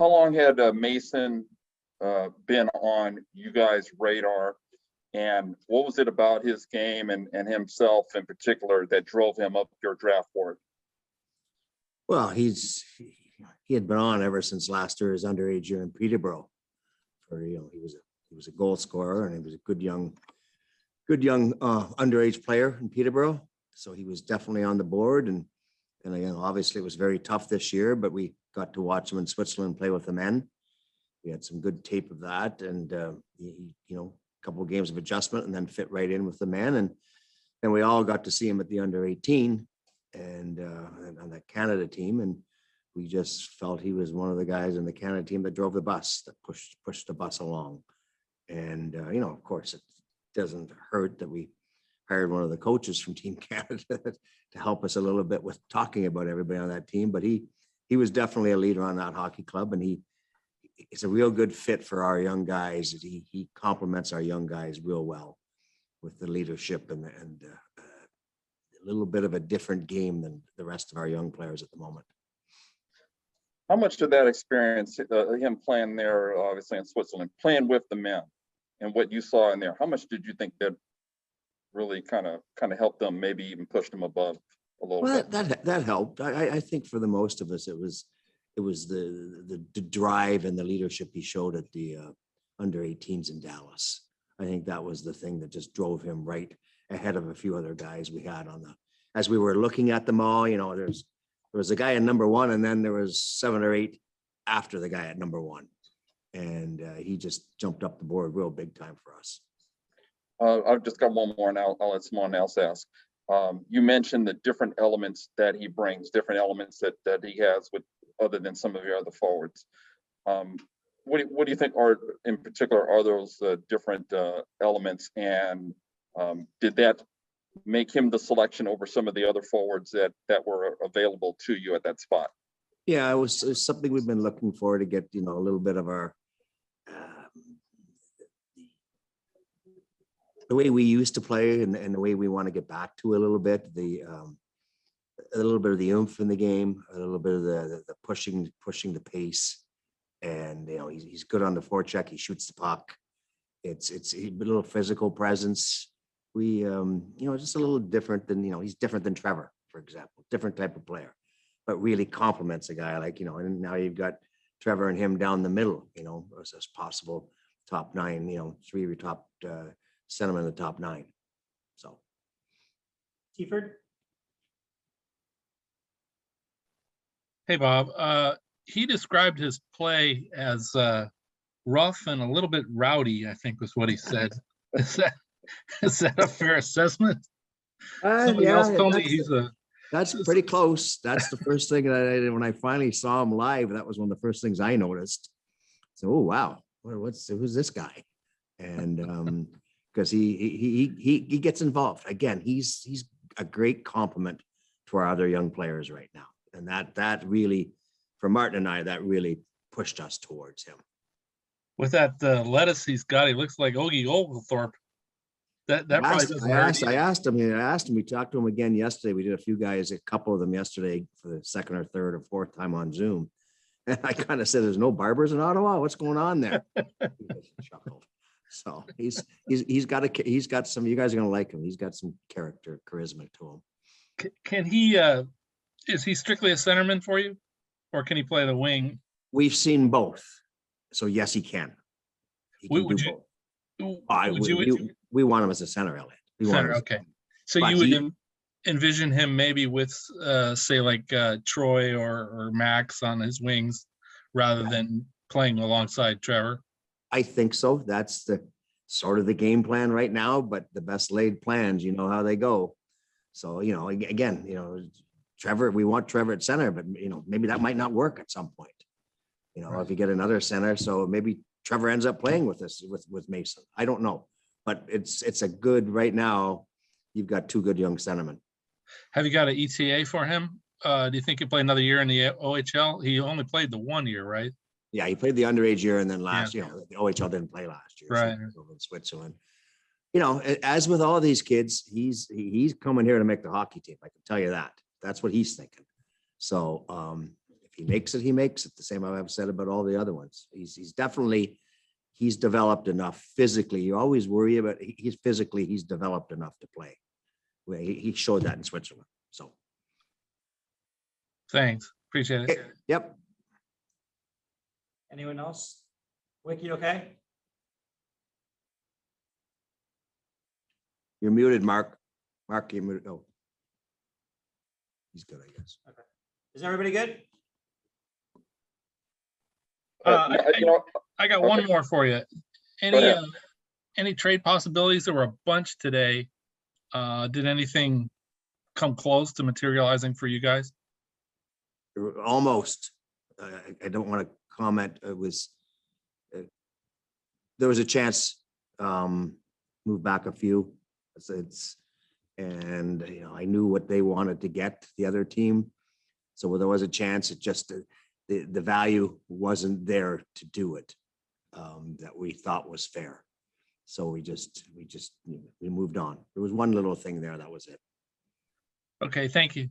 how long had Mason been on you guys' radar, and what was it about his game and himself in particular that drove him up your draft board? Well, he had been on ever since last year, his underage year in Peterborough. For he was a goal scorer, and he was a good young underage player in Peterborough. So he was definitely on the board, and again, obviously it was very tough this year, but we got to watch him in Switzerland play with the men. We had some good tape of that, and he, a couple of games of adjustment, and then fit right in with the men, and then we all got to see him at the under 18 and on that Canada team, and we just felt he was one of the guys in the Canada team that drove the bus, that pushed the bus along. And of course, it doesn't hurt that we hired one of the coaches from Team Canada to help us a little bit with talking about everybody on that team. But he was definitely a leader on that hockey club, and he's a real good fit for our young guys. He complements our young guys real well with the leadership and a little bit of a different game than the rest of our young players at the moment. How much did that experience, him playing there, obviously in Switzerland, playing with the men, and what you saw in there, how much did you think that really kind of helped them, maybe even pushed them above a little bit? That helped. I think for the most of us, it was the drive and the leadership he showed at the under 18s in Dallas. I think that was the thing that just drove him right ahead of a few other guys we had as we were looking at them all. There was a guy at number 1, and then there was 7 or 8 after the guy at number 1. And he just jumped up the board real big time for us. I've just got one more, and I'll let someone else ask. You mentioned the different elements that he brings, different elements that he has with other than some of your other forwards. What do you think are, in particular, are those different elements, and did that make him the selection over some of the other forwards that were available to you at that spot? Yeah, it was something we've been looking for, to get a little bit of our the way we used to play, and the way we want to get back to a little bit of the oomph in the game, a little bit of the pushing the pace, and he's good on the forecheck. He shoots the puck. It's a little physical presence. We just a little different than he's different than Trevor, for example, different type of player, but really complements a guy like and now you've got Trevor and him down the middle, as possible top 9, 3 of your top centermen in the top 9. So, Seaford. Hey, Bob. He described his play as rough and a little bit rowdy, I think was what he said. Is that a fair assessment? Somebody else told me that's pretty close. That's the first thing that when I finally saw him live, that was one of the first things I noticed. So, oh wow, who's this guy? And because he gets involved. Again, he's a great compliment to our other young players right now, and that really, for Martin and I, that really pushed us towards him. With that lettuce he's got, he looks like Ogie Oglethorpe. That probably doesn't hurt. I asked him. We talked to him again yesterday. We did a couple of them yesterday for the second or third or fourth time on Zoom. And I kind of said, "There's no barbers in Ottawa. What's going on there?" He just chuckled. So he's got some. You guys are gonna like him. He's got some charisma to him. Can he? Is he strictly a centerman for you, or can he play the wing? We've seen both. So yes, he can. He can do both. We want him as a center, Elliot. Center, okay. So you would envision him maybe with, say, like Troy or Max on his wings, rather than playing alongside Trevor? I think so. That's the sort of the game plan right now. But the best laid plans, you know how they go. So again, Trevor. We want Trevor at center, but maybe that might not work at some point. Right. If you get another center, so maybe Trevor ends up playing with us with Mason. I don't know. But it's a good right now. You've got 2 good young centermen. Have you got an ETA for him? Do you think he'll play another year in the OHL? He only played the 1 year, right? Yeah, he played the underage year, and then the OHL didn't play last year. Right. So over in Switzerland. As with all these kids, he's coming here to make the hockey team. I can tell you that. That's what he's thinking. So he makes it, he makes it. The same I've said about all the other ones. He's definitely, he's developed enough physically. You always worry about, he's developed enough to play. Well, he showed that in Switzerland. So, Thanks. Appreciate it. yep. Anyone else? Wiki, okay? You're muted, Mark. Mark, you're muted. Oh. He's good, I guess. Is everybody good? You know, I got Okay. one more for you. Go ahead. Any trade possibilities? There were a bunch today. Did anything come close to materializing for you guys? Almost. I don't want to comment. It was, there was a chance, move back a few. And you know, I knew what they wanted to get, the other team. So there was a chance, it just, the value wasn't there to do it, that we thought was fair. So we moved on. There was one little thing there, that was it. Okay, thank you.